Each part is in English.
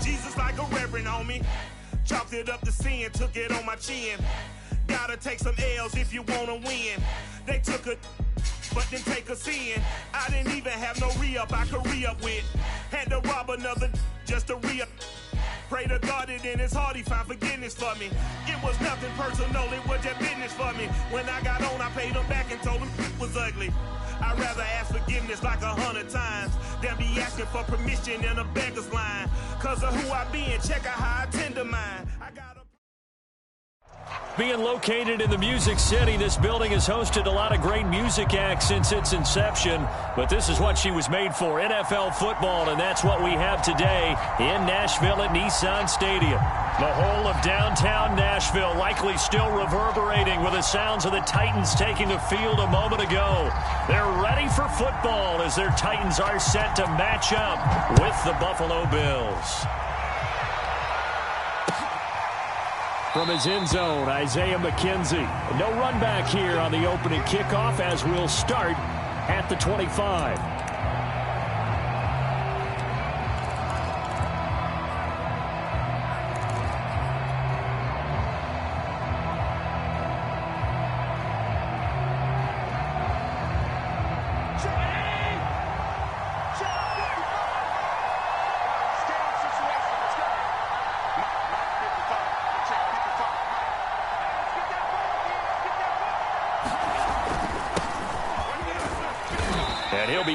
Jesus like a reverend on me. Chalked it up to sin, took it on my chin. Gotta take some L's if you wanna win. They took a but then take a sin. I didn't even have no re-up I could re-up with. Had to rob another just to re-up. Pray to God that in his heart he found forgiveness for me. It was nothing personal, it was just business for me. When I got on, I paid him back and told him it was ugly. I'd rather ask forgiveness like 100 times than be asking for permission in a beggar's line. Cause of who I be and check out how I tend to mine. Being located in the Music City, this building has hosted a lot of great music acts since its inception, but this is what she was made for, NFL football, and that's what we have today in Nashville at Nissan Stadium. The whole of downtown Nashville likely still reverberating with the sounds of the Titans taking the field a moment ago. They're ready for football as their Titans are set to match up with the Buffalo Bills. From his end zone, Isaiah McKenzie. No run back here on the opening kickoff as we'll start at the 25.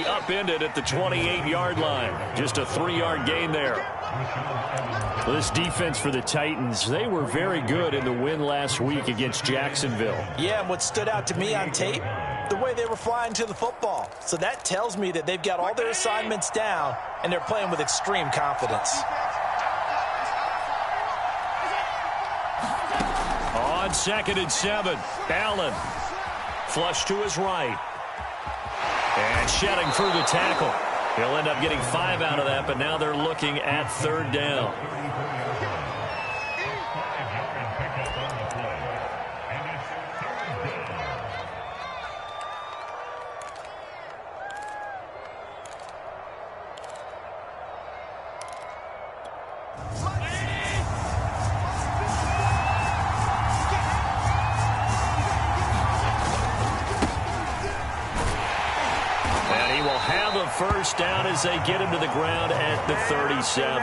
Upended at the 28-yard line. Just a 3-yard gain there. This defense for the Titans, they were very good in the win last week against Jacksonville. Yeah, and what stood out to me on tape, the way they were flying to the football. So that tells me that they've got all their assignments down, and they're playing with extreme confidence. On 2nd and 7, Allen. Flush to his right. And shedding through the tackle. He'll end up getting 5 out of that, but now they're looking at 3rd down. First down as they get him to the ground at the 37.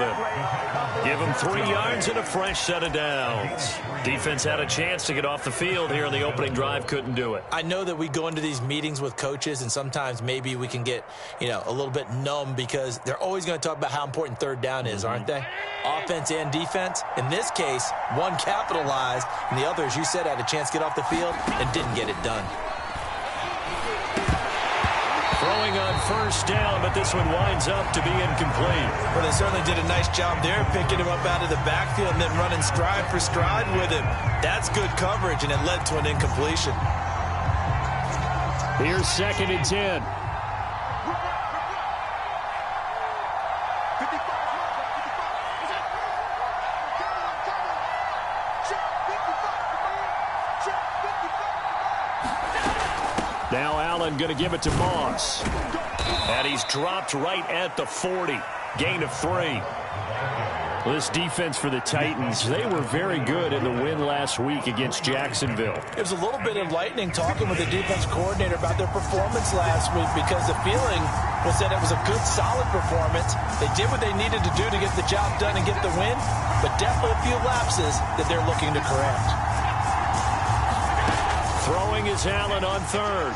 Give him 3 yards and a fresh set of downs. Defense had a chance to get off the field here on the opening drive, couldn't do it. I know that we go into these meetings with coaches, and sometimes maybe we can get, a little bit numb because they're always going to talk about how important 3rd down is, aren't they? Offense and defense. In this case, one capitalized, and the other, as you said, had a chance to get off the field and didn't get it done. Throwing on 1st down, but this one winds up to be incomplete. Well, they certainly did a nice job there, picking him up out of the backfield and then running stride for stride with him. That's good coverage, and it led to an incompletion. Here's 2nd and 10. Now Allen going to give it to Moss. And he's dropped right at the 40. Gain of 3. This defense for the Titans, they were very good in the win last week against Jacksonville. It was a little bit enlightening talking with the defense coordinator about their performance last week because the feeling was that it was a good, solid performance. They did what they needed to do to get the job done and get the win, but definitely a few lapses that they're looking to correct. Throwing is Allen on 3rd.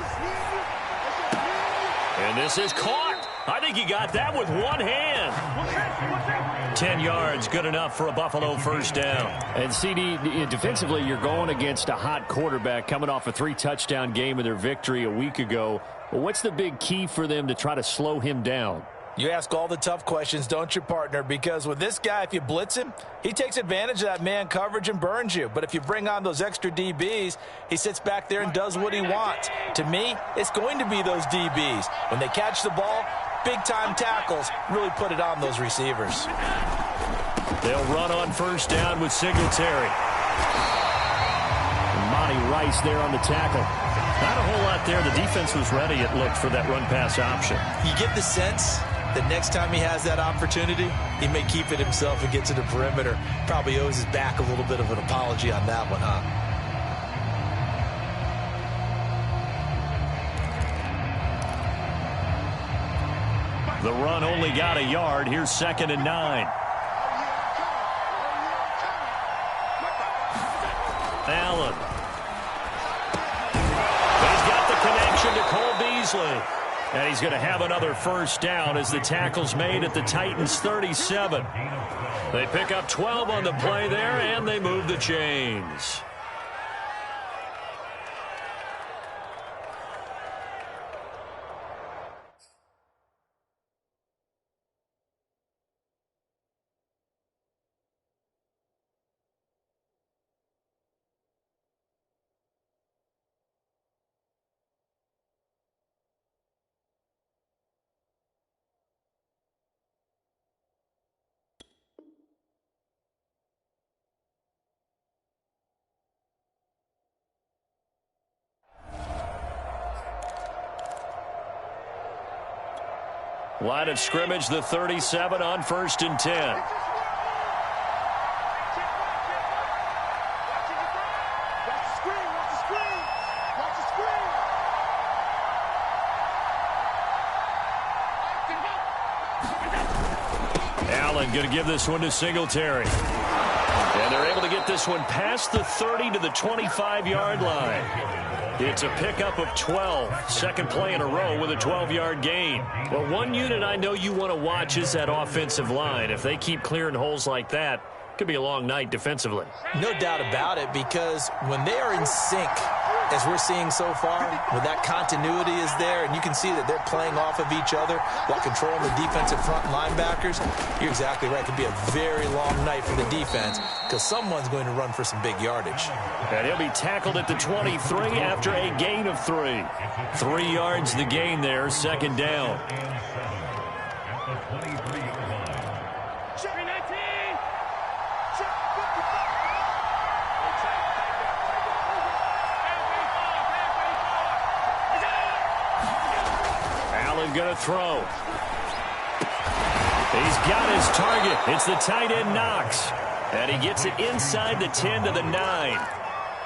And this is caught. I think he got that with one hand. 10 yards, good enough for a Buffalo 1st down. And CD, defensively, you're going against a hot quarterback coming off a 3-touchdown game in their victory a week ago. Well, what's the big key for them to try to slow him down? You ask all the tough questions, don't you, partner? Because with this guy, if you blitz him, he takes advantage of that man coverage and burns you. But if you bring on those extra DBs, he sits back there and does what he wants. To me, it's going to be those DBs. When they catch the ball, big-time tackles really put it on those receivers. They'll run on 1st down with Singletary. Monty Rice there on the tackle. Not a whole lot there. The defense was ready, it looked, for that run-pass option. You get the sense the next time he has that opportunity, he may keep it himself and get to the perimeter. Probably owes his back a little bit of an apology on that one, huh? The run only got a yard. Here's 2nd and 9. Allen. He's got the connection to Cole Beasley. And he's going to have another first down as the tackle's made at the Titans' 37. They pick up 12 on the play there, and they move the chains. Line of scrimmage, the 37 on 1st and 10. Allen going to give this one to Singletary. And they're able to get this one past the 30 to the 25-yard line. It's a pickup of 12. Second play in a row with a 12-yard gain. Well, one unit I know you want to watch is that offensive line. If they keep clearing holes like that, it could be a long night defensively. No doubt about it, because when they are in sync, as we're seeing so far, when that continuity is there, and you can see that they're playing off of each other while controlling the defensive front linebackers, you're exactly right. It could be a very long night for the defense because someone's going to run for some big yardage. And he'll be tackled at the 23 after a gain of 3. 3 yards the gain there, 2nd down. Going to throw. He's got his target. It's the tight end Knox. And he gets it inside the 10 to the 9.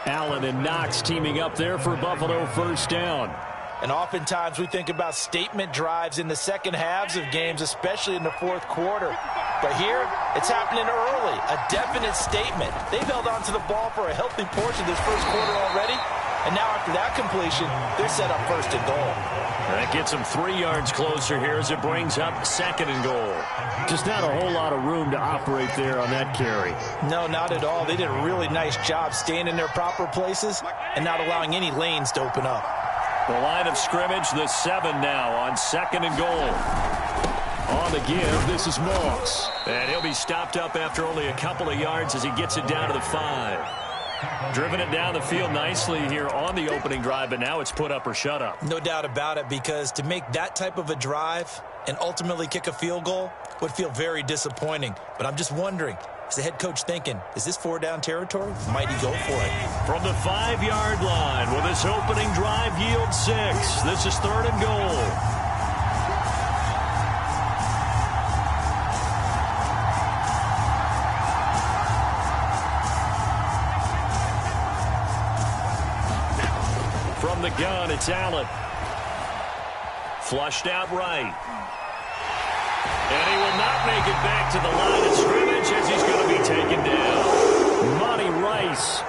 Allen and Knox teaming up there for Buffalo first down. And oftentimes we think about statement drives in the second halves of games, especially in the fourth quarter. But here, it's happening early. A definite statement. They've held on to the ball for a healthy portion of this first quarter already. And now after that completion, they're set up 1st and goal. That gets them 3 yards closer here as it brings up 2nd and goal. Just not a whole lot of room to operate there on that carry. No, not at all. They did a really nice job staying in their proper places and not allowing any lanes to open up. The line of scrimmage, the 7 now on 2nd and goal. On the give, this is Moss. And he'll be stopped up after only a couple of yards as he gets it down to the 5. Driven it down the field nicely here on the opening drive, but now it's put up or shut up. No doubt about it, because to make that type of a drive and ultimately kick a field goal would feel very disappointing. But I'm just wondering, is the head coach thinking, is this 4-down territory? Might he go for it? From the 5-yard line, will this opening drive yield 6? This is 3rd and goal. The gun, it's Allen. Flushed out right. And he will not make it back to the line of scrimmage as he's going to be taken down. Monty Rice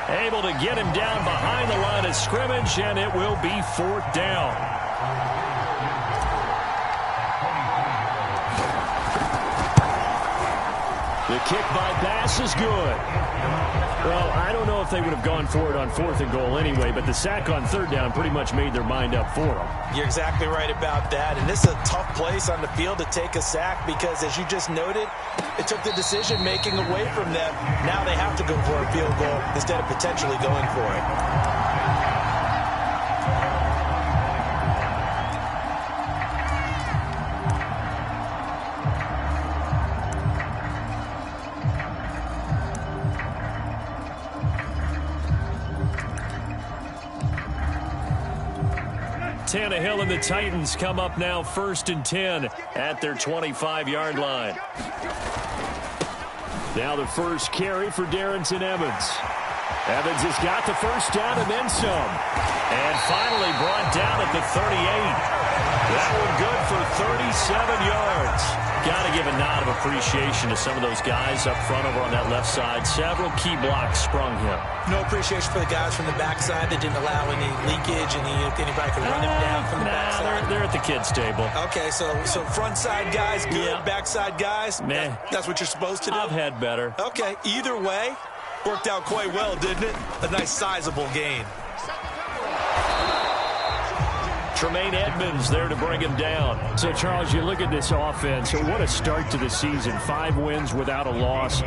able to get him down behind the line of scrimmage, and it will be 4th down. The kick by Bass is good. Well, I don't know if they would have gone for it on 4th and goal anyway, but the sack on 3rd down pretty much made their mind up for them. You're exactly right about that, and this is a tough place on the field to take a sack because, as you just noted, it took the decision-making away from them. Now they have to go for a field goal instead of potentially going for it. Tannehill and the Titans come up now 1st and 10 at their 25-yard line. Now the first carry for Darrynton Evans. Evans has got the first down and then some. And finally brought down at the 38. That one good for 37 yards. Got to give a nod of appreciation to some of those guys up front over on that left side. Several key blocks sprung him. No appreciation for the guys from the backside that didn't allow any leakage and anybody could run him down from the backside. They're at the kids' table. Okay, so front side guys, good. Yeah. Backside guys, that's what you're supposed to do? I've had better. Okay, either way, worked out quite well, didn't it? A nice sizable gain. Tremaine Edmonds there to bring him down. So, Charles, you look at this offense, what a start to the season. 5 wins without a loss.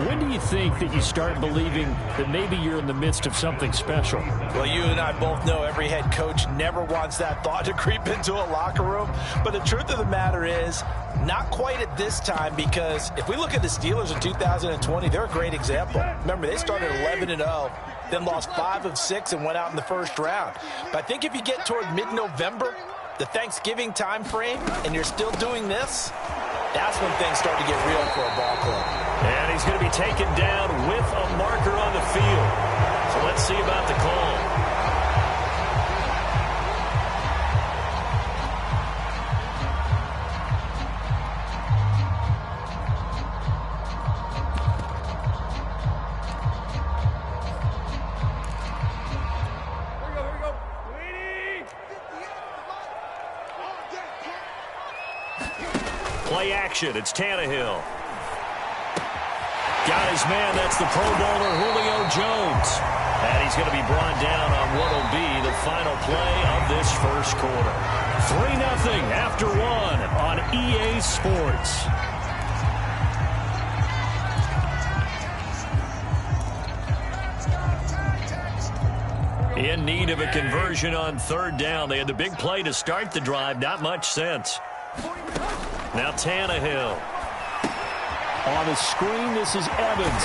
When do you think that you start believing that maybe you're in the midst of something special? Well, you and I both know every head coach never wants that thought to creep into a locker room. But the truth of the matter is, not quite at this time, because if we look at the Steelers in 2020, they're a great example. Remember, they started 11-0. Then lost 5 of 6 and went out in the first round. But I think if you get toward mid-November, the Thanksgiving time frame, and you're still doing this, that's when things start to get real for a ball club. And he's going to be taken down with a marker on the field. So let's see about the call. Play action. It's Tannehill. Got his man. That's the Pro Bowler Julio Jones. And he's going to be brought down on what will be the final play of this first quarter. 3-0 after 1 on EA Sports. In need of a conversion on 3rd down. They had the big play to start the drive. Not much sense. Now Tannehill. On the screen, this is Evans.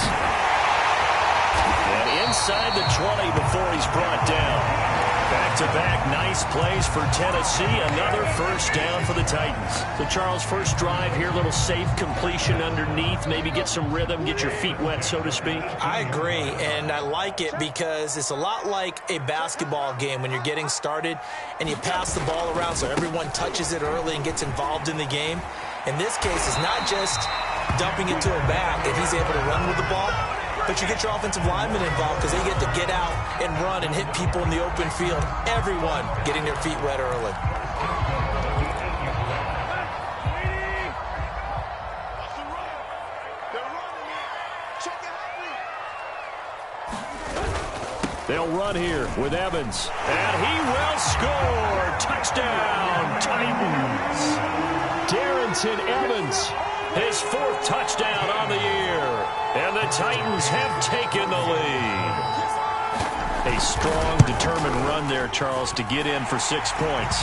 And inside the 20 before he's brought down. Back-to-back nice plays for Tennessee. Another first down for the Titans. So, Charles, first drive here, little safe completion underneath. Maybe get some rhythm, get your feet wet, so to speak. I agree, and I like it because it's a lot like a basketball game when you're getting started and you pass the ball around so everyone touches it early and gets involved in the game. In this case, it's not just dumping it to a back if he's able to run with the ball, but you get your offensive linemen involved because they get to get out and run and hit people in the open field. Everyone getting their feet wet early. They'll run here with Evans. And he will score. Touchdown, Titans. Darrynton Evans, his 4th touchdown on the year. And the Titans have taken the lead. A strong, determined run there, Charles, to get in for 6 points.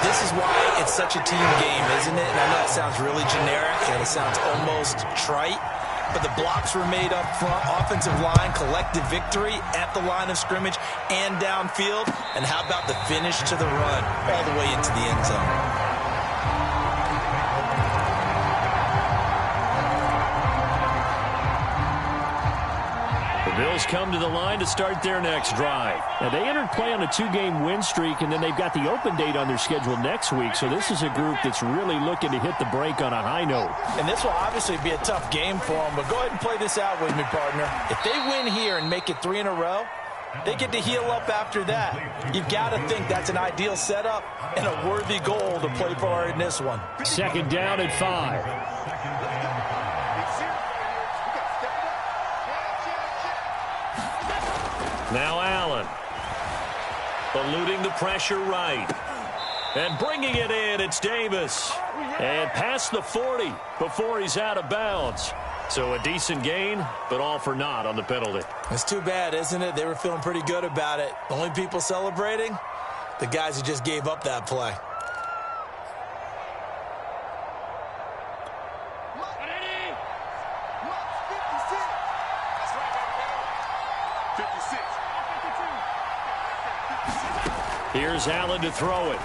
This is why it's such a team game, isn't it? And I know it sounds really generic and it sounds almost trite, but the blocks were made up front, offensive line, collective victory at the line of scrimmage and downfield. And how about the finish to the run all the way into the end zone? Bills come to the line to start their next drive. Now, they entered play on a 2-game win streak, and then they've got the open date on their schedule next week. So this is a group that's really looking to hit the break on a high note. And this will obviously be a tough game for them, but go ahead and play this out with me, partner. If they win here and make it 3 in a row, they get to heal up after that. You've got to think that's an ideal setup and a worthy goal to play for in this one. 2nd down at 5. Now Allen, eluding the pressure right. And bringing it in, it's Davis. And past the 40 before he's out of bounds. So a decent gain, but all for naught on the penalty. It's too bad, isn't it? They were feeling pretty good about it. The only people celebrating, the guys who just gave up that play. Here's Allen to throw it.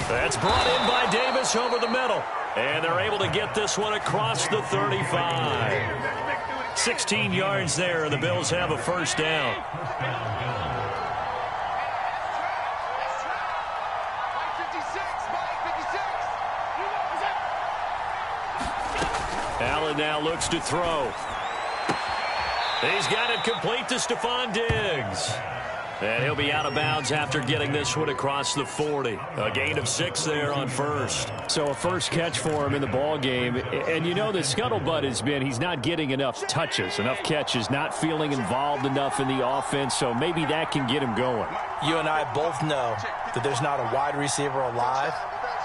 That's brought in by Davis over the middle. And they're able to get this one across the 35. 16 yards there, and the Bills have a first down. Allen now looks to throw. He's got it complete to Stephon Diggs. And he'll be out of bounds after getting this one across the 40. A gain of 6 there on first. So a first catch for him in the ball game. And you know the scuttlebutt has been he's not getting enough touches, enough catches, not feeling involved enough in the offense. So maybe that can get him going. You and I both know that there's not a wide receiver alive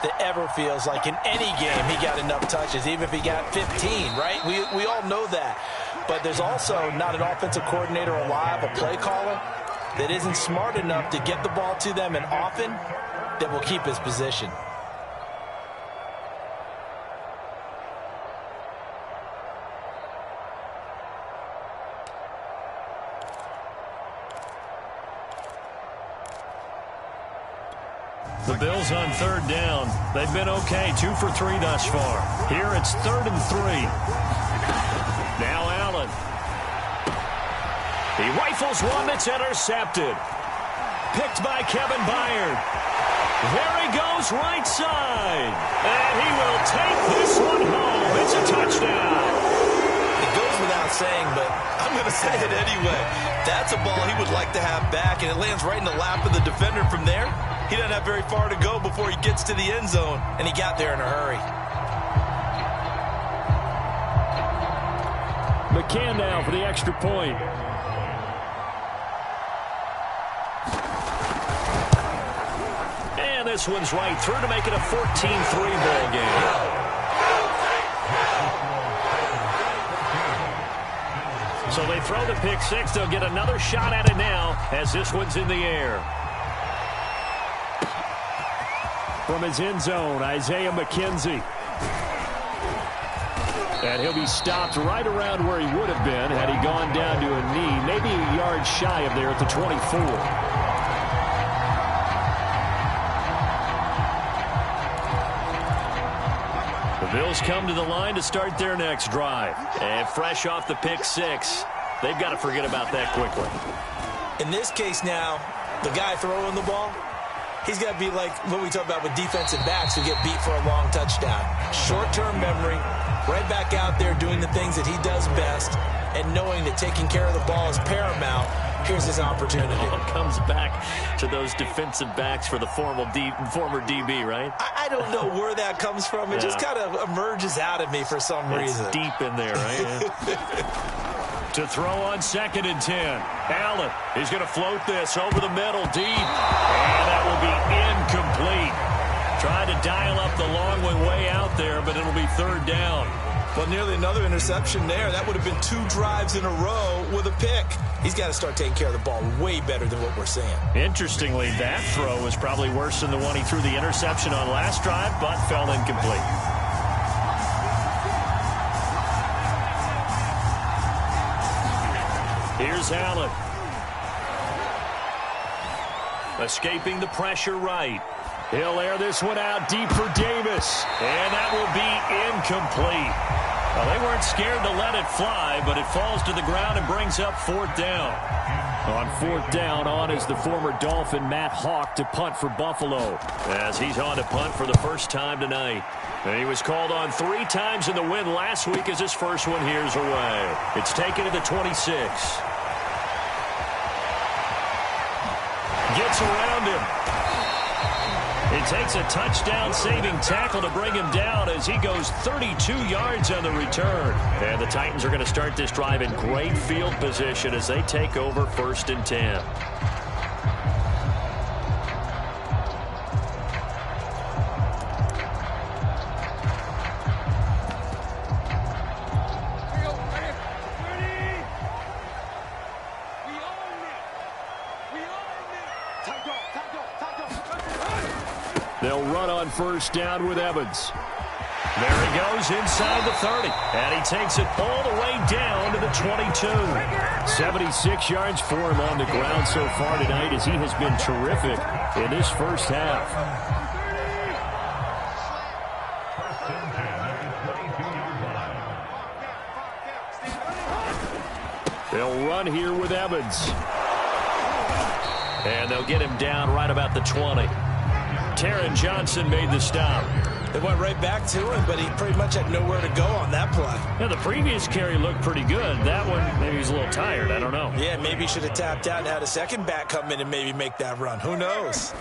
that ever feels like in any game he got enough touches, even if he got 15, right? We all know that. But there's also not an offensive coordinator alive, a play caller, that isn't smart enough to get the ball to them and often that will keep his position. The Bills on third down. They've been okay, 2 for 3 thus far. Here it's 3rd and 3. Now Allen. He rifles one that's intercepted. Picked by Kevin Byard. There he goes right side. And he will take this one home. It's a touchdown. It goes without saying, but I'm going to say it anyway. That's a ball he would like to have back, and it lands right in the lap of the defender from there. He doesn't have very far to go before he gets to the end zone, and he got there in a hurry. McCann now for the extra point. And this one's right through to make it a 14-3 ball game. So they throw the pick six. They'll get another shot at it now as this one's in the air. From his end zone, Isaiah McKenzie. And he'll be stopped right around where he would have been had he gone down to a knee, maybe a yard shy of there at the 24. The Bills come to the line to start their next drive. And fresh off the pick six, they've got to forget about that quickly. In this case now, the guy throwing the ball, he's got to be like what we talk about with defensive backs who get beat for a long touchdown. Short-term memory, right back out there doing the things that he does best, and knowing that taking care of the ball is paramount. Here's his opportunity. It all comes back to those defensive backs for the former DB, right? I don't know where that comes from. It just kind of emerges out of me for some reason. It's deep in there, right? To throw on 2nd and 10. Allen is going to float this over the middle deep. And that will be incomplete. Trying to dial up the long one way out there, but it'll be 3rd down. Well, nearly another interception there. That would have been 2 drives in a row with a pick. He's got to start taking care of the ball way better than what we're seeing. Interestingly, that throw was probably worse than the one he threw the interception on last drive, but fell incomplete. Here's Allen. Escaping the pressure right. He'll air this one out deep for Davis. And that will be incomplete. Well, they weren't scared to let it fly, but it falls to the ground and brings up 4th down. On 4th down, on is the former Dolphin Matt Hawk to punt for Buffalo, as he's on to punt for the first time tonight. And he was called on 3 times in the win last week as his first one here's away. It's taken to the 26. Gets around him. It takes a touchdown-saving tackle to bring him down as he goes 32 yards on the return. And the Titans are going to start this drive in great field position as they take over 1st and 10. They'll run on 1st down with Evans. There he goes inside the 30. And he takes it all the way down to the 22. 76 yards for him on the ground so far tonight as he has been terrific in this first half. They'll run here with Evans. And they'll get him down right about the 20. Taron Johnson made the stop. They went right back to him, but he pretty much had nowhere to go on that play. Yeah, the previous carry looked pretty good. That one, maybe he's a little tired. I don't know. Yeah, maybe he should have tapped out and had a second back come in and maybe make that run. Who knows?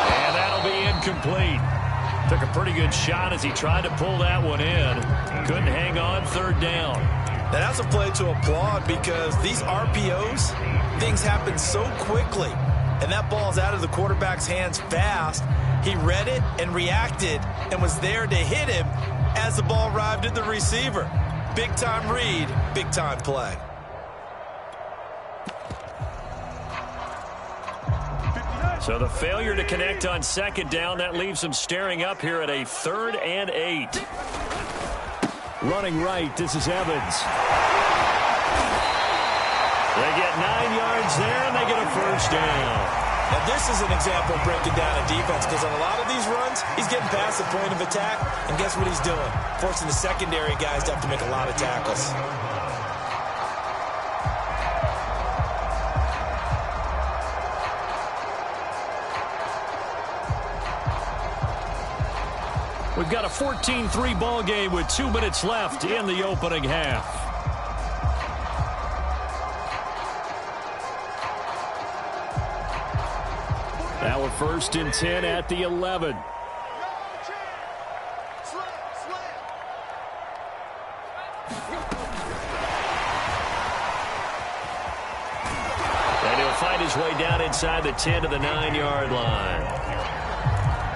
And that'll be incomplete. Took a pretty good shot as he tried to pull that one in. Couldn't hang on, third down. Now, that's a play to applaud because these RPOs, things happen so quickly. And that ball's out of the quarterback's hands fast. He read it and reacted and was there to hit him as the ball arrived at the receiver. Big-time read, big-time play. So the failure to connect on second down, that leaves him staring up here at a 3rd and 8. Running right, this is Evans. They get 9 yards there, and they get a first down. Now, this is an example of breaking down a defense because on a lot of these runs, he's getting past the point of attack, and guess what he's doing? Forcing the secondary guys to have to make a lot of tackles. We've got a 14-3 ball game with 2 minutes left in the opening half. Now we're 1st and 10 at the 11. And he'll find his way down inside the 10 to the 9-yard line.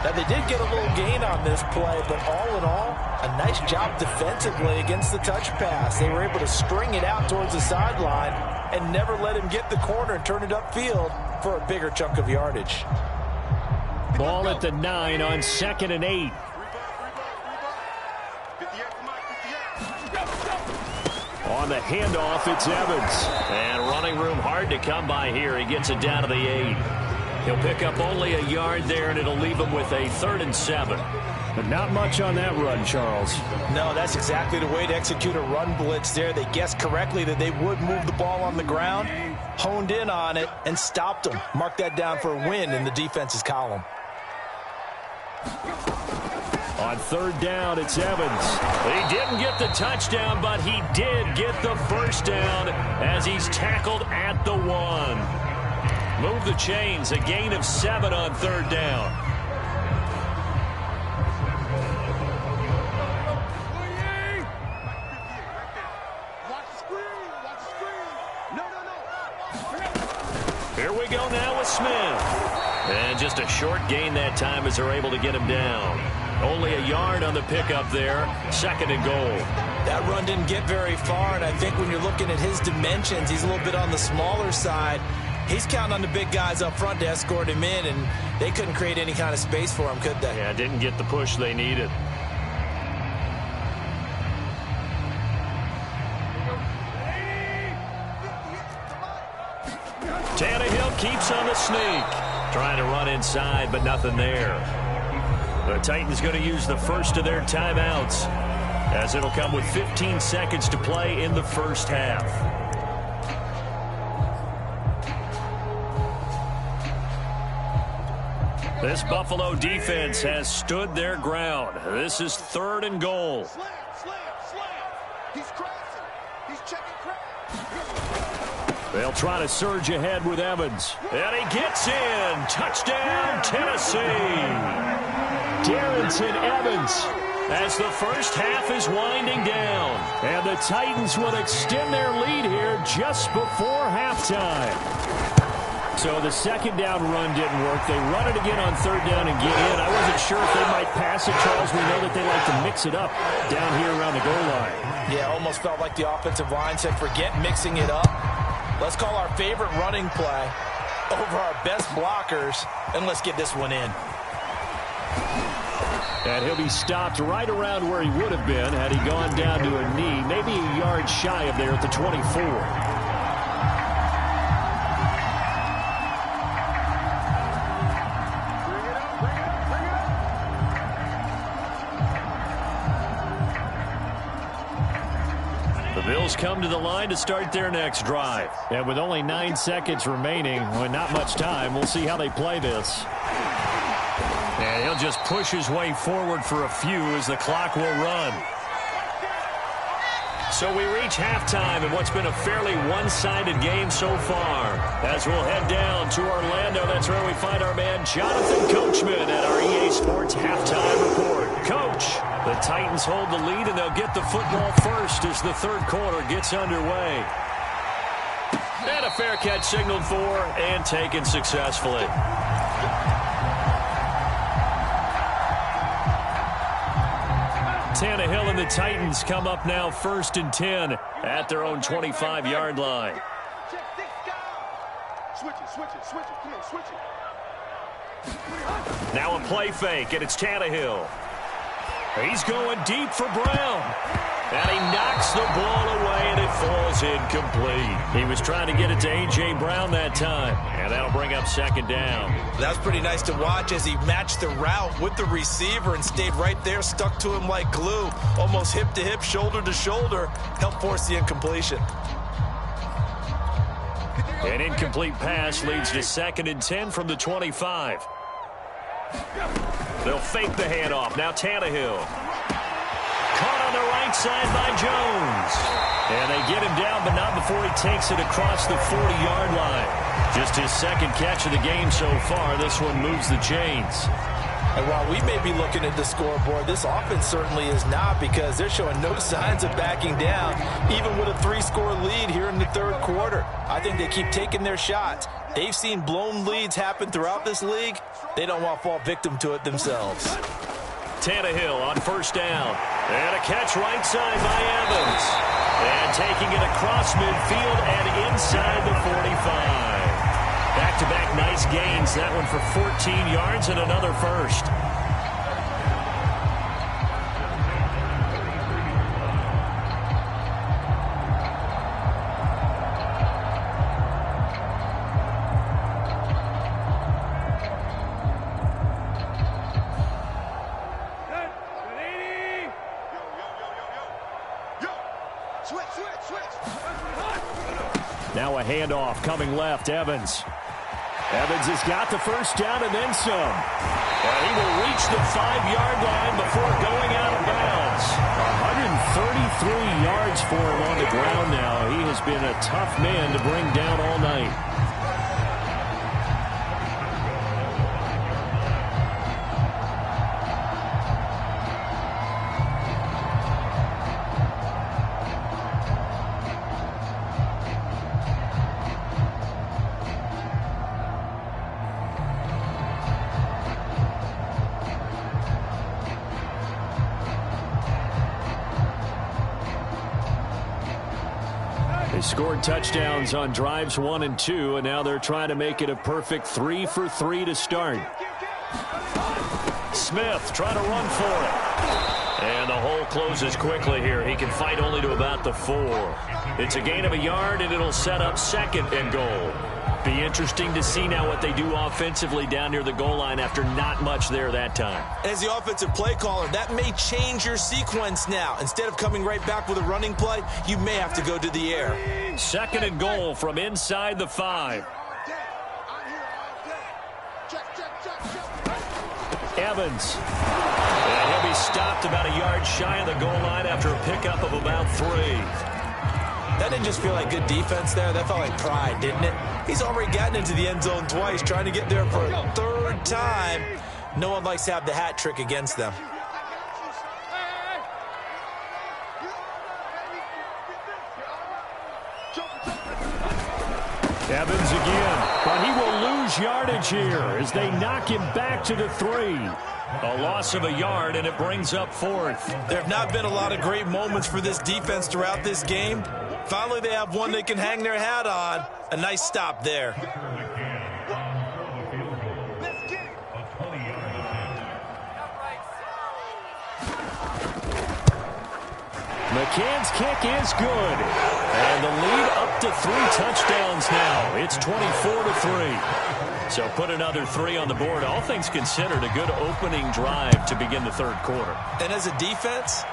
Now, they did get a little gain on this play, but all in all, a nice job defensively against the touch pass. They were able to string it out towards the sideline and never let him get the corner and turn it upfield for a bigger chunk of yardage. Ball at the 9 on 2nd and 8. On the handoff, it's Evans. And running room hard to come by here. He gets it down to the 8. He'll pick up only a yard there, and it'll leave him with a 3rd and 7. But not much on that run, Charles. No, that's exactly the way to execute a run blitz there. They guessed correctly that they would move the ball on the ground, honed in on it, and stopped them. Mark that down for a win in the defense's column. On 3rd down, it's Evans. He didn't get the touchdown, but he did get the first down as he's tackled at the 1. Move the chains, a gain of 7 on 3rd down. Here we go now with Smith. And just a short gain that time as they're able to get him down. Only a yard on the pickup there. 2nd and goal. That run didn't get very far, and I think when you're looking at his dimensions, he's a little bit on the smaller side. He's counting on the big guys up front to escort him in, and they couldn't create any kind of space for him, could they? Yeah, didn't get the push they needed. Tannehill keeps on the sneak. Trying to run inside, but nothing there. The Titans going to use the first of their timeouts, as it'll come with 15 seconds to play in the first half. This Buffalo defense has stood their ground. This is 3rd and goal. Slam. He's crossing. He's checking crack. They'll try to surge ahead with Evans. And he gets in. Touchdown, Tennessee. Darrynton Evans as the first half is winding down. And the Titans will extend their lead here just before halftime. So the 2nd down run didn't work. They run it again on 3rd down and get in. I wasn't sure if they might pass it, Charles. We know that they like to mix it up down here around the goal line. Yeah, almost felt like the offensive line said, forget mixing it up. Let's call our favorite running play over our best blockers, and let's get this one in. And he'll be stopped right around where he would have been had he gone down to a knee, maybe a yard shy of there at the 24. Bills come to the line to start their next drive. And with only 9 seconds remaining, with not much time, we'll see how they play this. And he'll just push his way forward for a few as the clock will run. So we reach halftime in what's been a fairly one-sided game so far. As we'll head down to Orlando, that's where we find our man Jonathan Coachman at our EA Sports Halftime Report. Coach, the Titans hold the lead, and they'll get the football first as the third quarter gets underway. And a fair catch signaled for and taken successfully. Tannehill and the Titans come up now 1st and 10 at their own 25-yard line. Switch it. Come on, switch it. Now a play fake, and it's Tannehill. He's going deep for Brown. And he knocks the ball away, and it falls incomplete. He was trying to get it to A.J. Brown that time, and that'll bring up 2nd down. That's pretty nice to watch as he matched the route with the receiver and stayed right there, stuck to him like glue, almost hip to hip, shoulder to shoulder, helped force the incompletion. An incomplete pass leads to 2nd and 10 from the 25. They'll fake the handoff. Now Tannehill. Caught on the right side by Jones. And they get him down, but not before he takes it across the 40-yard line. Just his 2nd catch of the game so far. This one moves the chains. And while we may be looking at the scoreboard, this offense certainly is not, because they're showing no signs of backing down, even with a 3-score lead here in the third quarter. I think they keep taking their shots. They've seen blown leads happen throughout this league. They don't want to fall victim to it themselves. Tannehill on 1st down. And a catch right side by Evans. And taking it across midfield and inside the 45. Back-to-back nice gains. That one for 14 yards and another first. Now a handoff coming left. Evans has got the 1st down and then some. And he will reach the 5-yard line before going out of bounds. 133 yards for him on the ground now. He has been a tough man to bring down all night. They scored touchdowns on drives 1 and 2, and now they're trying to make it a perfect 3 for 3 to start. Smith trying to run for it. And the hole closes quickly here. He can fight only to about the 4. It's a gain of a yard, and it'll set up 2nd and goal. Be interesting to see now what they do offensively down near the goal line after not much there that time. As the offensive play caller, that may change your sequence now. Instead of coming right back with a running play, you may have to go to the air. 2nd and goal from inside the 5. Evans. And he'll be stopped about a yard shy of the goal line after a pickup of about 3. That didn't just feel like good defense there. That felt like pride, didn't it? He's already gotten into the end zone twice, trying to get there for a 3rd time. No one likes to have the hat trick against them. Evans again, but he will lose yardage here as they knock him back to the 3. A loss of a yard, and it brings up 4th. There have not been a lot of great moments for this defense throughout this game. Finally, they have one they can hang their hat on. A nice stop there. McCann's kick is good. And the lead up to 3 touchdowns now. It's 24-3. So put another 3 on the board. All things considered, a good opening drive to begin the third quarter. And as a defense,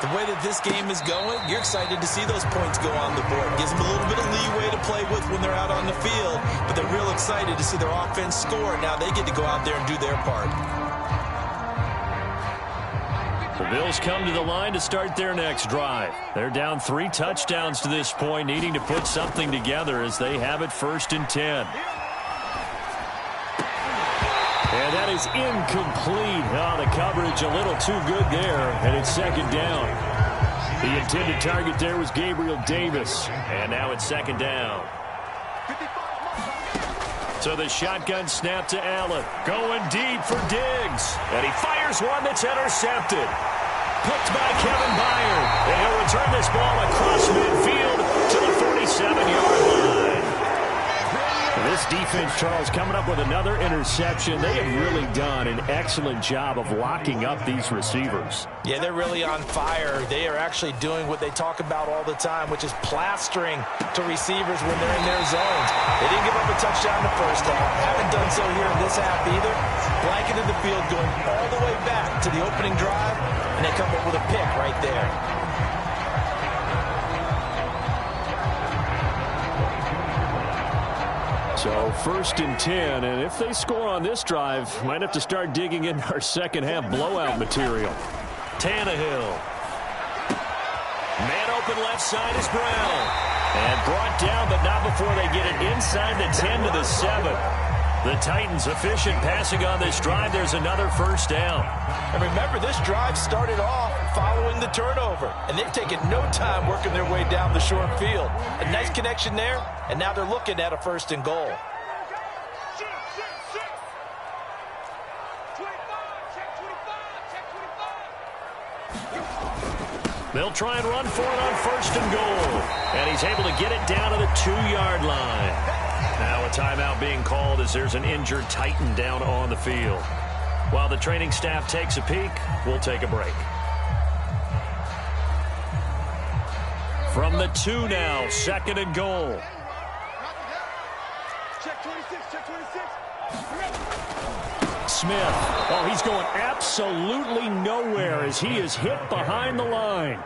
the way that this game is going, you're excited to see those points go on the board. Gives them a little bit of leeway to play with when they're out on the field. But they're real excited to see their offense score. Now they get to go out there and do their part. The Bills come to the line to start their next drive. They're down 3 touchdowns to this point, needing to put something together as they have it 1st and 10. And that is incomplete. Oh, the coverage a little too good there, and it's 2nd down. The intended target there was Gabriel Davis. And now it's 2nd down. So the shotgun snap to Allen. Going deep for Diggs. And he fires one that's intercepted. Picked by Kevin Byard. And he'll return this ball across midfield to the 47-yard line. This defense, Charles, coming up with another interception. They have really done an excellent job of locking up these receivers. Yeah, they're really on fire. They are actually doing what they talk about all the time, which is plastering to receivers when they're in their zones. They didn't give up a touchdown in the first half. Haven't done so here in this half either. Blanketed the field going all the way back to the opening drive, and they come up with a pick right there. So 1st and 10, and if they score on this drive, might have to start digging in our second half blowout material. Tannehill. Man open left side is Brown. And brought down, but not before they get it inside the 10 to the 7. The Titans efficient passing on this drive. There's another 1st down. And remember, this drive started off following the turnover, and they've taken no time working their way down the short field. A nice connection there, and now they're looking at a 1st and goal. They'll try and run for it on 1st and goal. And he's able to get it down to the 2-yard line. Now a timeout being called as there's an injured Titan down on the field. While the training staff takes a peek, we'll take a break. From the 2 now, 2nd and goal. Check 26, check 26. Smith. Oh, he's going absolutely nowhere as he is hit behind the line.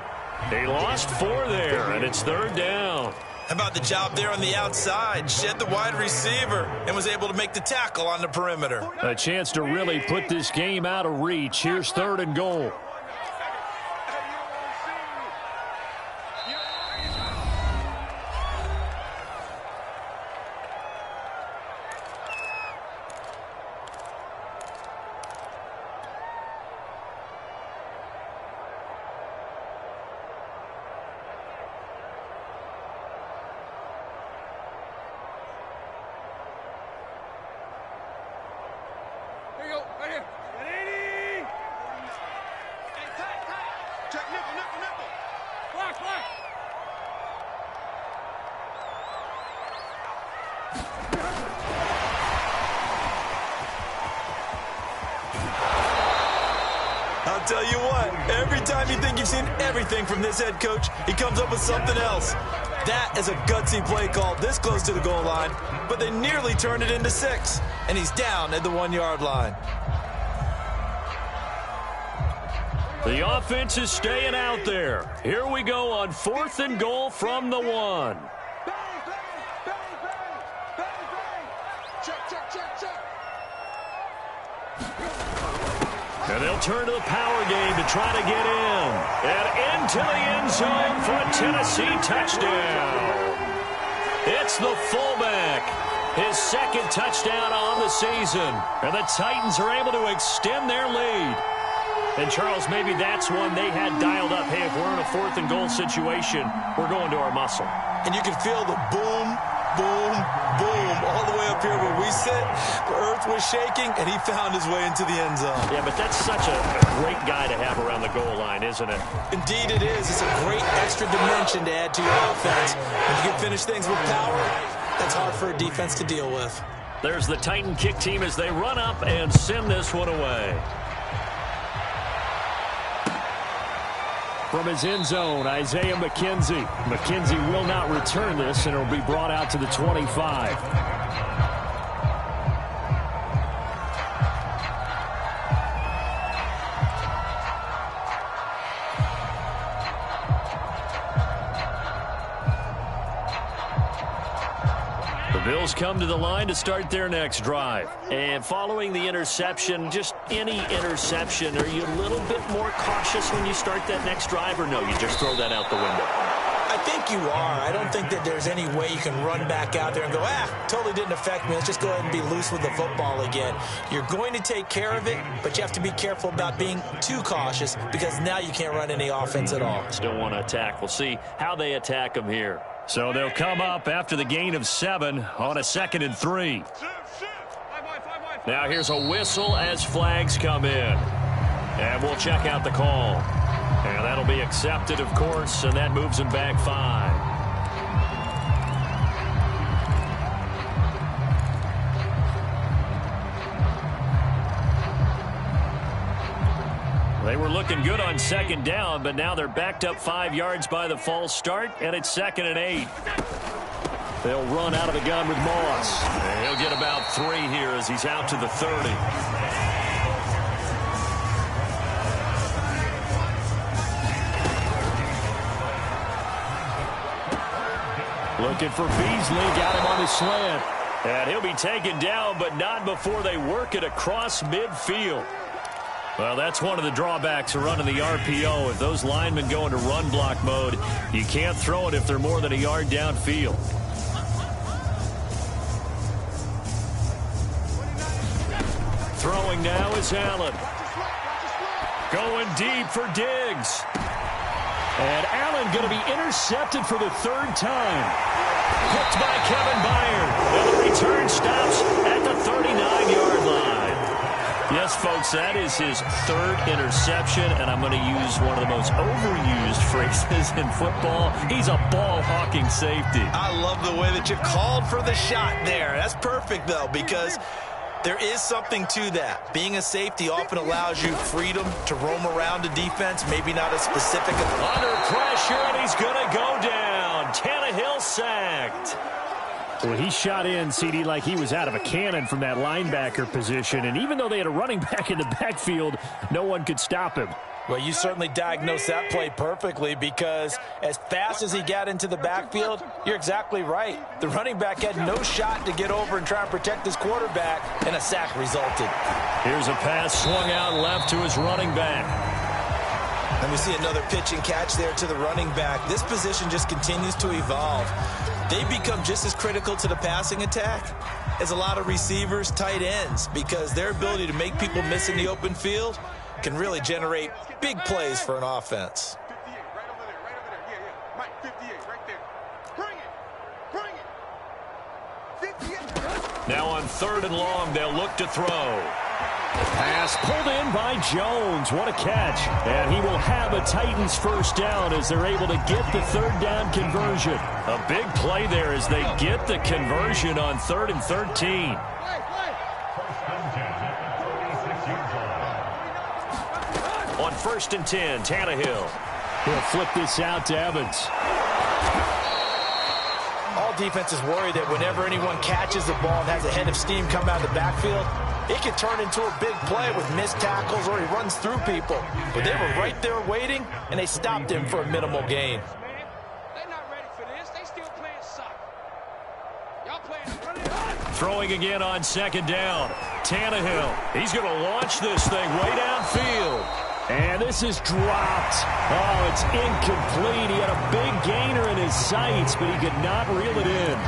They lost 4 there, and it's 3rd down. How about the job there on the outside? Shed the wide receiver and was able to make the tackle on the perimeter. A chance to really put this game out of reach. Here's 3rd and goal. I'll tell you what, every time you think you've seen everything from this head coach, he comes up with something else. That is a gutsy play call this close to the goal line, but they nearly turned it into 6, and he's down at the 1-yard line. The offense is staying out there. Here we go on 4th and goal from the 1. And they'll turn to the power game to try to get in. And into the end zone for a Tennessee touchdown. It's the fullback. His 2nd touchdown on the season. And the Titans are able to extend their lead. And, Charles, maybe that's one they had dialed up. Hey, if we're in a 4th and goal situation, we're going to our muscle. And you can feel the boom, boom, boom all the way up here where we sit. The earth was shaking, and he found his way into the end zone. Yeah, but that's such a great guy to have around the goal line, isn't it? Indeed it is. It's a great extra dimension to add to your offense. If you can finish things with power, that's hard for a defense to deal with. There's the Titan kick team as they run up and send this one away. from his end zone, Isaiah McKenzie. McKenzie will not return this, and it will be brought out to the 25. Bills come to the line to start their next drive. And following the interception, just any interception, are you a little bit more cautious when you start that next drive, or no, you just throw that out the window? I think you are. I don't think that there's any way you can run back out there and go, totally didn't affect me. Let's just go ahead and be loose with the football again. You're going to take care of it, but you have to be careful about being too cautious because now you can't run any offense at all. Still want to attack. We'll see how they attack them here. So they'll come up after the gain of 7 on a 2nd and 3. Now here's a whistle as flags come in. And we'll check out the call. And that'll be accepted, of course, and that moves them back 5. They were looking good on 2nd down, but now they're backed up 5 yards by the false start, and it's 2nd and 8. They'll run out of the gun with Moss. And he'll get about 3 here as he's out to the 30. Looking for Beasley, got him on his slant. And he'll be taken down, but not before they work it across midfield. Well, that's one of the drawbacks of running the RPO. If those linemen go into run block mode, you can't throw it if they're more than a yard downfield. Throwing now is Allen. Going deep for Diggs. And Allen going to be intercepted for the 3rd time. Picked by Kevin Byard. And the return stops at the 39-yard line. Yes, folks, that is his 3rd interception, and I'm going to use one of the most overused phrases in football. He's a ball-hawking safety. I love the way that you called for the shot there. That's perfect, though, because there is something to that. Being a safety often allows you freedom to roam around a defense, maybe not as specific. Under pressure, and he's going to go down. Tannehill sacked. Well, he shot in, CD, like he was out of a cannon from that linebacker position. And even though they had a running back in the backfield, no one could stop him. Well, you certainly diagnosed that play perfectly because as fast as he got into the backfield, you're exactly right. The running back had no shot to get over and try and protect his quarterback, and a sack resulted. Here's a pass swung out left to his running back. And we see another pitch and catch there to the running back. This position just continues to evolve. They become just as critical to the passing attack as a lot of receivers, tight ends, because their ability to make people miss in the open field can really generate big plays for an offense. 58, right over there, right over there. Yeah. Mike, 58, right there. Bring it. 58. Now on 3rd and long, they'll look to throw. Pass pulled in by Jones. What a catch. And he will have a Titans 1st down as they're able to get the 3rd down conversion. A big play there as they get the conversion on 3rd and 13. On 1st and 10, Tannehill. He'll flip this out to Evans. All defenses worry that whenever anyone catches the ball and has a head of steam come out of the backfield, it can turn into a big play with missed tackles or he runs through people. But they were right there waiting, and they stopped him for a minimal gain. They're not ready for this. They still playing soccer. Y'all playing. Throwing again on 2nd down. Tannehill. He's going to launch this thing way downfield. And this is dropped. Oh, it's incomplete. He had a big gainer in his sights, but he could not reel it in.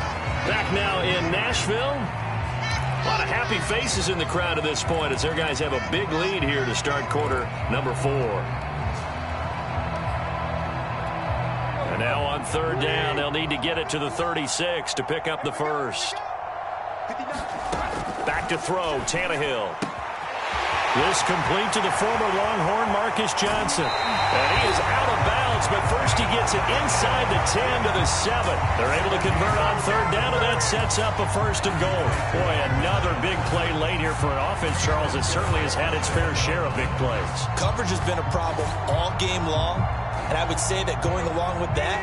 Back now in Nashville. A lot of happy faces in the crowd at this point as their guys have a big lead here to start quarter number 4. And now on 3rd down, they'll need to get it to the 36 to pick up the 1st. Back to throw, Tannehill. This complete to the former Longhorn Marcus Johnson. And he is out of bounds, but first he gets it inside the 10 to the 7. They're able to convert on 3rd down, and that sets up a 1st and goal. Boy, another big play late here for an offense, Charles, that certainly has had its fair share of big plays. Coverage has been a problem all game long. And I would say that going along with that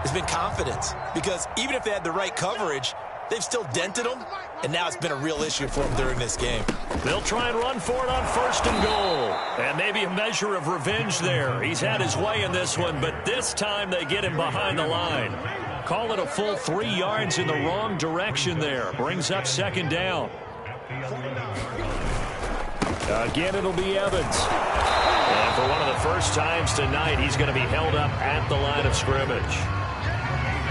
has been confidence. Because even if they had the right coverage, they've still dented them, and now it's been a real issue for them during this game. They'll try and run for it on 1st and goal. And maybe a measure of revenge there. He's had his way in this one, but this time they get him behind the line. Call it a full 3 yards in the wrong direction there. Brings up 2nd down. Again, it'll be Evans. And for one of the first times tonight, he's going to be held up at the line of scrimmage.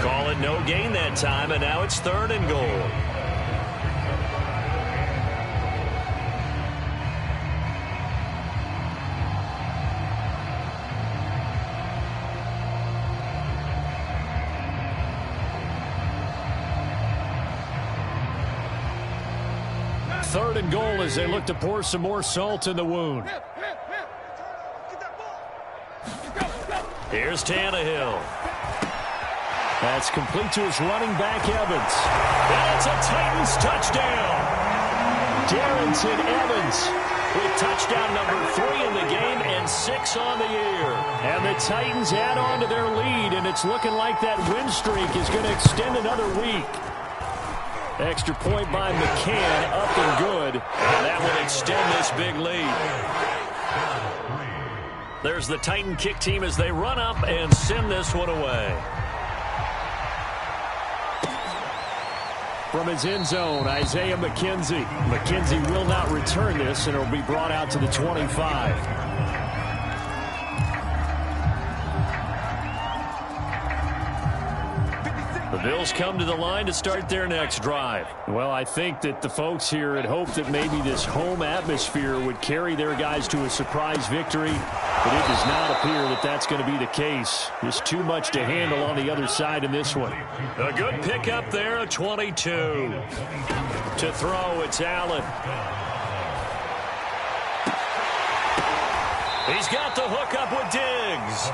Call it no gain that time, and now it's 3rd and goal. Third and goal as they look to pour some more salt in the wound. Here's Tannehill. That's complete to his running back, Evans. And it's a Titans touchdown. Darrynton Evans with touchdown number 3 in the game and 6 on the year. And the Titans add on to their lead, and it's looking like that win streak is going to extend another week. Extra point by McCann, up and good. And that will extend this big lead. There's the Titan kick team as they run up and send this one away. From his end zone, Isaiah McKenzie. McKenzie will not return this, and it will be brought out to the 25. The Bills come to the line to start their next drive. Well, I think that the folks here had hoped that maybe this home atmosphere would carry their guys to a surprise victory, but it does not appear that that's going to be the case. Just too much to handle on the other side in this one. A good pickup there, a 22. To throw, it's Allen. He's got the hook up with Diggs.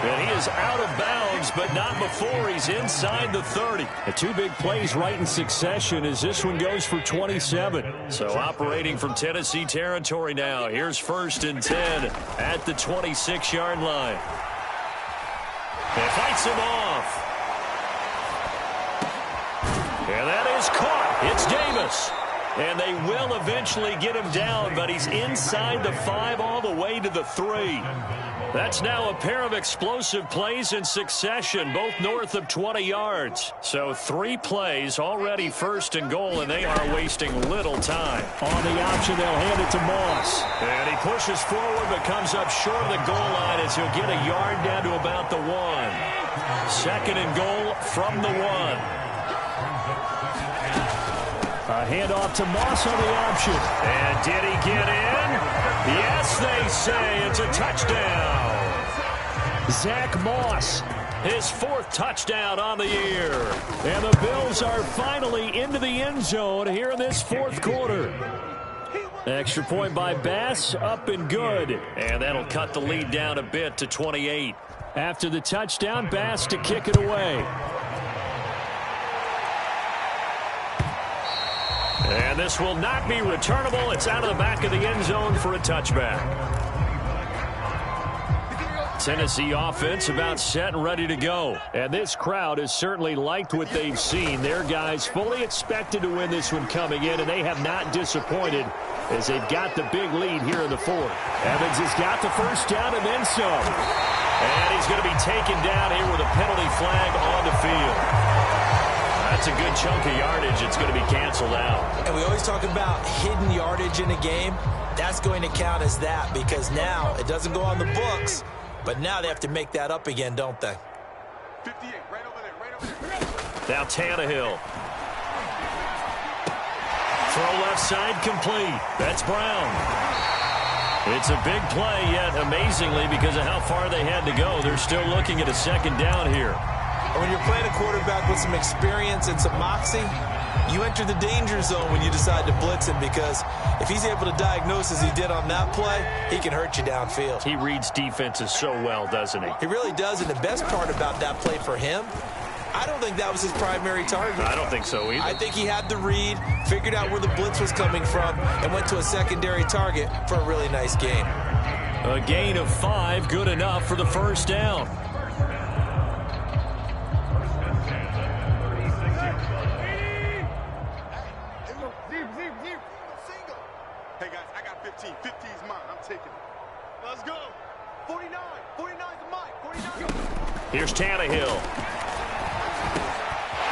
And he is out of bounds, but not before he's inside the 30. The 2 big plays right in succession as this one goes for 27. So operating from Tennessee territory now. Here's 1st and 10 at the 26-yard line. And fights him off. And that is caught. It's Davis. And they will eventually get him down, but he's inside the 5 all the way to the 3. That's now a pair of explosive plays in succession, both north of 20 yards. So 3 plays, already 1st and goal, and they are wasting little time. On the option, they'll hand it to Moss. And he pushes forward, but comes up short of the goal line as he'll get a yard down to about the 1. 2nd and goal from the 1. A handoff to Moss on the option. And did he get in? Yes, they say it's a touchdown. Zach Moss, his 4th touchdown on the year. And the Bills are finally into the end zone here in this 4th quarter. Extra point by Bass, up and good. And that'll cut the lead down a bit to 28. After the touchdown, Bass to kick it away. And this will not be returnable. It's out of the back of the end zone for a touchback. Tennessee offense about set and ready to go. And this crowd has certainly liked what they've seen. Their guys fully expected to win this one coming in, and they have not disappointed as they've got the big lead here in the 4th. Evans has got the 1st down and then some. And he's going to be taken down here with a penalty flag on the field. That's a good chunk of yardage. It's going to be canceled out. And we always talk about hidden yardage in a game. That's going to count as that because now it doesn't go on the books, but now they have to make that up again, don't they? 58, right over there. Now Tannehill. Throw left side complete. That's Brown. It's a big play, yet amazingly, because of how far they had to go, they're still looking at a 2nd down here. When you're playing a quarterback with some experience and some moxie, you enter the danger zone when you decide to blitz him because if he's able to diagnose as he did on that play, he can hurt you downfield. He reads defenses so well, doesn't he? He really does, and the best part about that play for him, I don't think that was his primary target. I don't think so either. I think he had the read, figured out where the blitz was coming from, and went to a secondary target for a really nice game. A gain of 5, good enough for the first down. Hey, guys, I got 15. 15's mine. I'm taking it. Let's go. 49. 49's mine. 49. Here's Tannehill.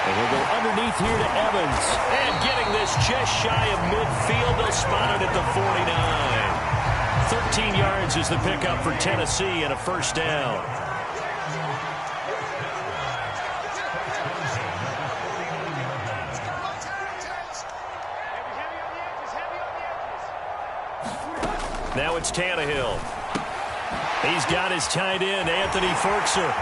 And he'll go underneath here to Evans. And getting this just shy of midfield. They'll spot it at the 49. 13 yards is the pickup for Tennessee and a first down. Now it's Tannehill. He's got his tight end, Anthony Ferkser.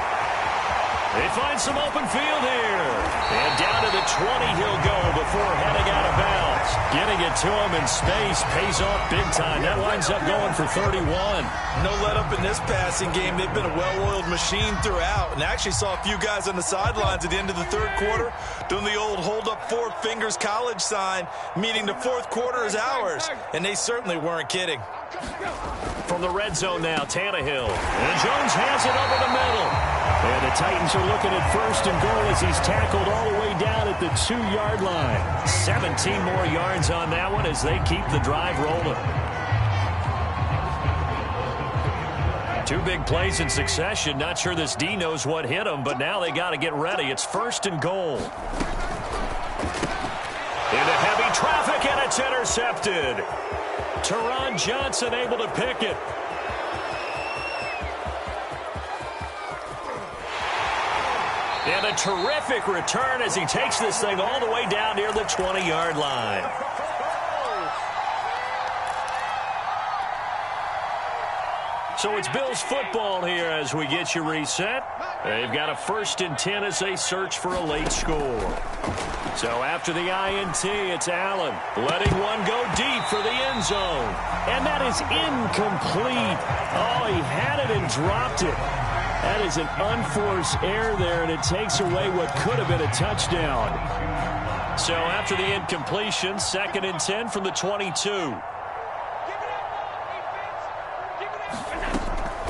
They find some open field here. And down to the 20 he'll go before heading out of bounds. Getting it to him in space pays off big time. That winds up going for 31. No let up in this passing game. They've been a well-oiled machine throughout. And I actually saw a few guys on the sidelines at the end of the third quarter doing the old hold up 4 fingers college sign, meaning the fourth quarter is ours. And they certainly weren't kidding. From the red zone now, Tannehill. And Jones has it over the middle. And the Titans are looking at first and goal as he's tackled all the way down at the 2-yard line. 17 more yards on that one as they keep the drive rolling. 2 big plays in succession. Not sure this D knows what hit him, but now they got to get ready. It's first and goal. Into heavy traffic, and it's intercepted. Teron Johnson able to pick it. And a terrific return as he takes this thing all the way down near the 20-yard line. So it's Bills football here as we get you reset. They've got a 1st and 10 as they search for a late score. So after the INT, it's Allen letting one go deep for the end zone. And that is incomplete. Oh, he had it and dropped it. That is an unforced error there, and it takes away what could have been a touchdown. So after the incompletion, 2nd and 10 from the 22.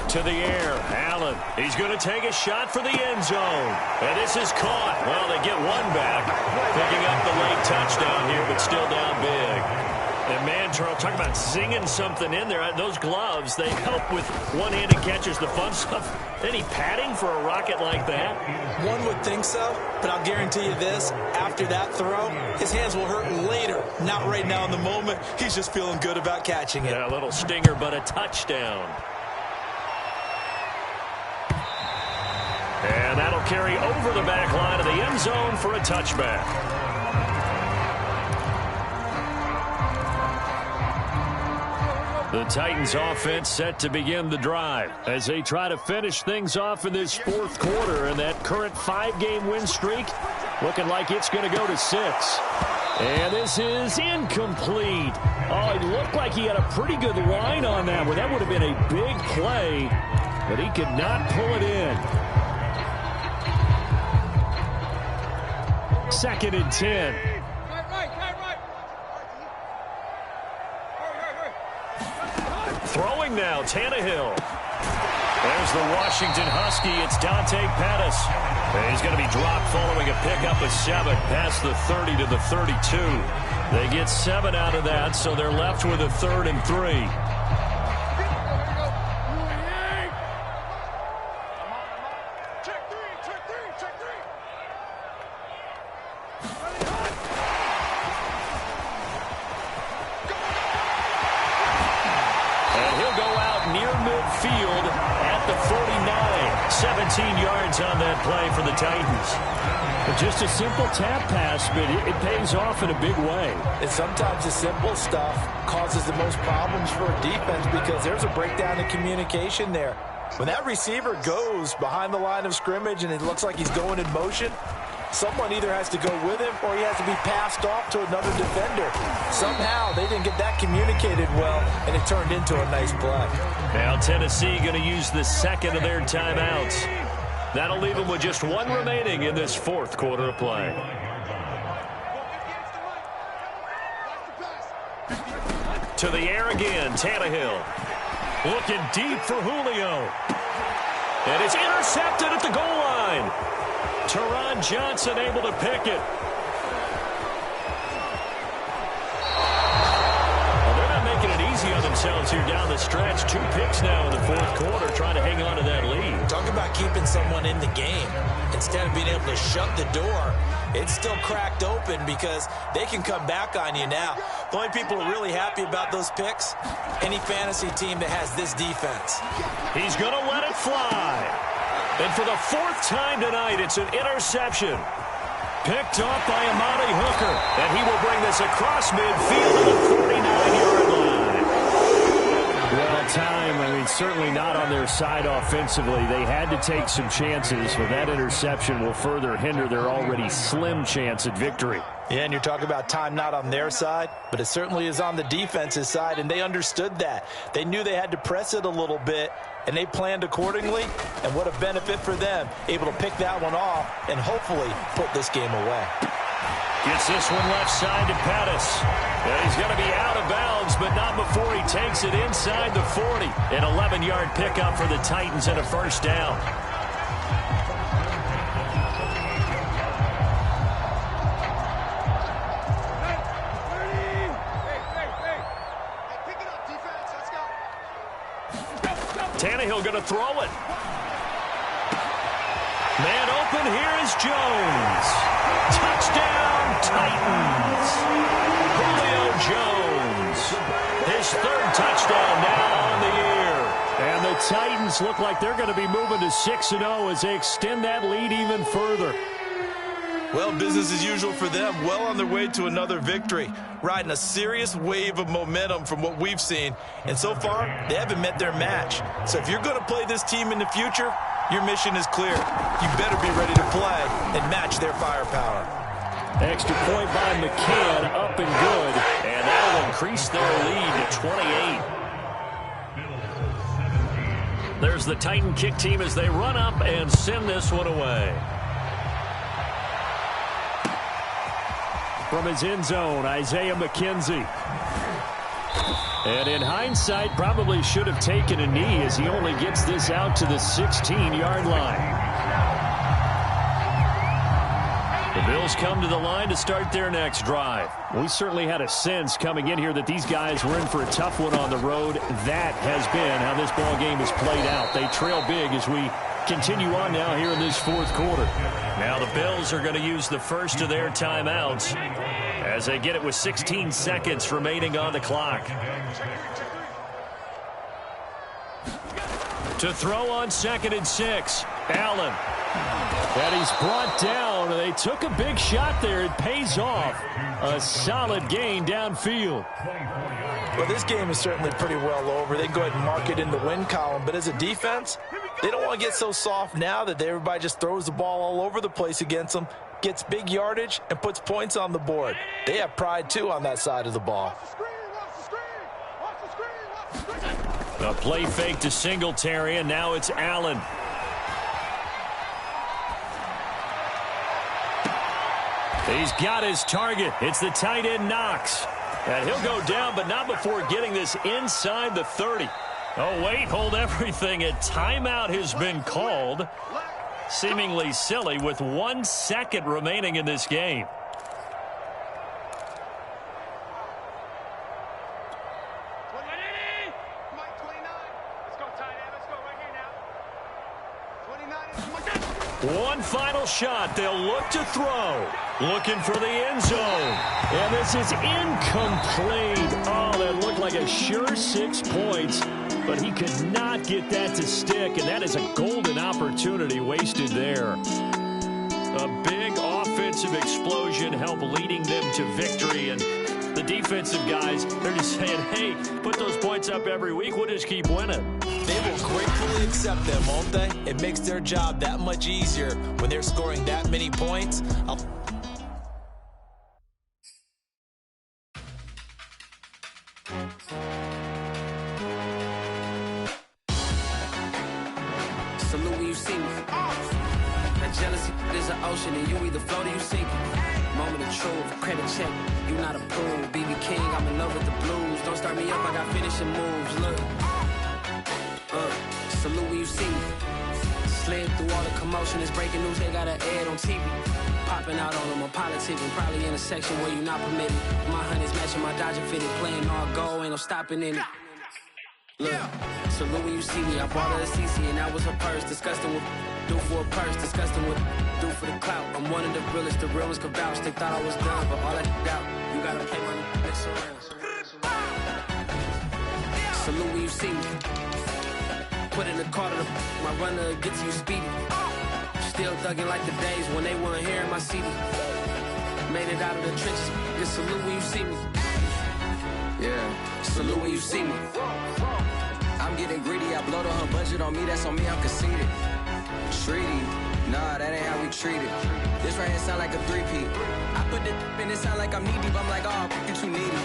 To the air, Allen. He's going to take a shot for the end zone. And this is caught. Well, they get one back. Picking up the late touchdown here, but still down big. And man, Charles, talk about zinging something in there. Those gloves, they help with one-handed catches, the fun stuff. Any padding for a rocket like that? One would think so, but I'll guarantee you this. After that throw, his hands will hurt later. Not right now in the moment. He's just feeling good about catching it. Yeah, a little stinger, but a touchdown. And that'll carry over the back line of the end zone for a touchback. The Titans offense set to begin the drive as they try to finish things off in this 4th quarter, and that current 5-game win streak looking like it's going to go to 6. And this is incomplete. Oh, it looked like he had a pretty good line on that one. That would have been a big play, but he could not pull it in. 2nd and 10. Throwing now, Tannehill. There's the Washington Husky. It's Dante Pettis. And he's going to be dropped following a pickup of 7 past the 30 to the 32. They get 7 out of that, so they're left with a 3rd and 3. Field at the 49. 17 yards on that play for the Titans. But just a simple tap pass, but it pays off in a big way. And sometimes the simple stuff causes the most problems for a defense because there's a breakdown in communication there. When that receiver goes behind the line of scrimmage and it looks like he's going in motion, someone either has to go with him or he has to be passed off to another defender. Somehow they didn't get that communicated well, and it turned into a nice play. Now Tennessee going to use the 2nd of their timeouts. That'll leave them with just 1 remaining in this 4th quarter of play. To the air again, Tannehill. Looking deep for Julio. And it's intercepted at the goal line. Teron Johnson able to pick it. Well, they're not making it easy on themselves here down the stretch. 2 picks now in the fourth quarter, trying to hang on to that lead. Talk about keeping someone in the game. Instead of being able to shut the door, it's still cracked open because they can come back on you now. The only people who are really happy about those picks, any fantasy team that has this defense. He's going to let it fly. And for the 4th time tonight, it's an interception. Picked off by Amani Hooker. And he will bring this across midfield to the 49-yard line. Well, time, certainly not on their side offensively. They had to take some chances, but that interception will further hinder their already slim chance at victory. Yeah, and you're talking about time not on their side, but it certainly is on the defense's side, and they understood that. They knew they had to press it a little bit, and they planned accordingly, and what a benefit for them, able to pick that one off and hopefully put this game away. Gets this one left side to Pettis. And he's going to be out of bounds, but not before he takes it inside the 40. An 11-yard pickup for the Titans and a first down. Tannehill going to throw it. Man open, here is Jones. Touchdown, Titans. Julio Jones. His 3rd touchdown now on the year. And the Titans look like they're going to be moving to 6-0 as they extend that lead even further. Well, business as usual for them. Well on their way to another victory. Riding a serious wave of momentum from what we've seen. And so far, they haven't met their match. So if you're going to play this team in the future, your mission is clear. You better be ready to play and match their firepower. Extra point by McCann, up and good. And that will increase their lead to 28. There's the Titan kick team as they run up and send this one away. From his end zone, Isaiah McKenzie. And in hindsight, probably should have taken a knee as he only gets this out to the 16-yard line. The Bills come to the line to start their next drive. We certainly had a sense coming in here that these guys were in for a tough one on the road. That has been how this ball game has played out. They trail big as we continue on now here in this fourth quarter. Now the Bills are going to use the first of their timeouts as they get it with 16 seconds remaining on the clock. To throw on 2nd and 6, Allen. And he's brought down. They took a big shot there. It pays off. A solid gain downfield. Well, this game is certainly pretty well over. They can go ahead and mark it in the win column. But as a defense, they don't want to get so soft now that everybody just throws the ball all over the place against them, gets big yardage, and puts points on the board. They have pride, too, on that side of the ball. A play fake to Singletary, and now it's Allen. He's got his target. It's the tight end Knox. And he'll go down, but not before getting this inside the 30. Oh, wait, hold everything. A timeout has been called. Seemingly silly with 1 second remaining in this game. One final shot. They'll look to throw. Looking for the end zone. And this is incomplete. Oh, that looked like a sure 6 points. But he could not get that to stick. And that is a golden opportunity wasted there. A big offensive explosion helped leading them to victory. And the defensive guys, they're just saying, hey, put those points up every week. We'll just keep winning. They will gratefully accept them, won't they? It makes their job that much easier when they're scoring that many points. Salute when you see me. That jealousy is an ocean, and you either float or you sink. Moment of truth, credit check, you not approved. BB King, I'm in love with the blues. Don't start me up, I got finishing moves. Look. Fled through all the commotion, it's breaking news, they got an ad on TV. Popping out on them, I'm politicking, probably in a section where you not permitted. My honey's matching my Dodger fitted, playing all goal, ain't no stopping in it. Look, salute when you see me, I bought her a CC and that was her purse. Disgusting with do for a purse, disgusting with do for the clout. I'm one of the realest, the real ones could vouch. They thought I was done, but all I doubt, you gotta play my next around. Salute when you see me. Put in the car to my runner gets you speedy. Still thugging like the days when they weren't hearing my CD. Made it out of the trenches. Just salute when you see me. Yeah, salute when you see me. I'm getting greedy. I blow the her budget on me. That's on me. I'm conceited. Treaty. Nah, that ain't how we treat it. This right here sound like a three-peat. I put the in it sound like I'm knee deep. I'm like, oh, you too needy.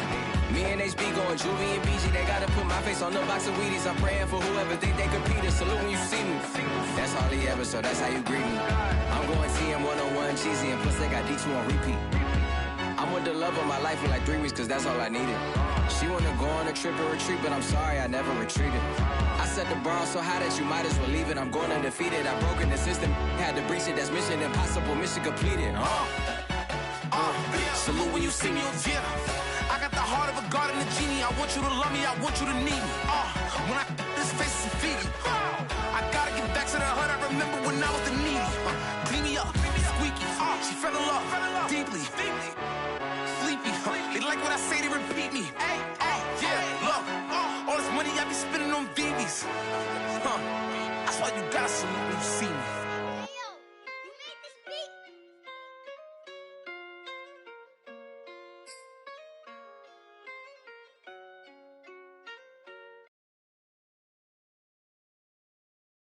Me and HB going Juvie and BG. They gotta put my face on the box of Wheaties. I'm praying for whoever think they compete. Salute when you see me. That's all he ever, so that's how you greet me. I'm going TM 101 cheesy, and plus they got D2 on repeat. I'm with the love of my life for like 3 weeks, cause that's all I needed. She wanna go on a trip and retreat, but I'm sorry, I never retreated. I set the bar so high that you might as well leave it. I'm going undefeated. I broken the system, had to breach it. That's mission impossible, mission completed. Salute when you see me, yeah. I got the heart of a god and a genie. I want you to love me, I want you to need me. When I this face is feedy. I gotta get back to the hood. I remember when I was the needy. Clean me up, squeaky. She fell in love deeply. Sleepy. They like what I say, they repeat me. Yeah, look. All this money I be spending on BBs. That's why you gotta salute when you see me.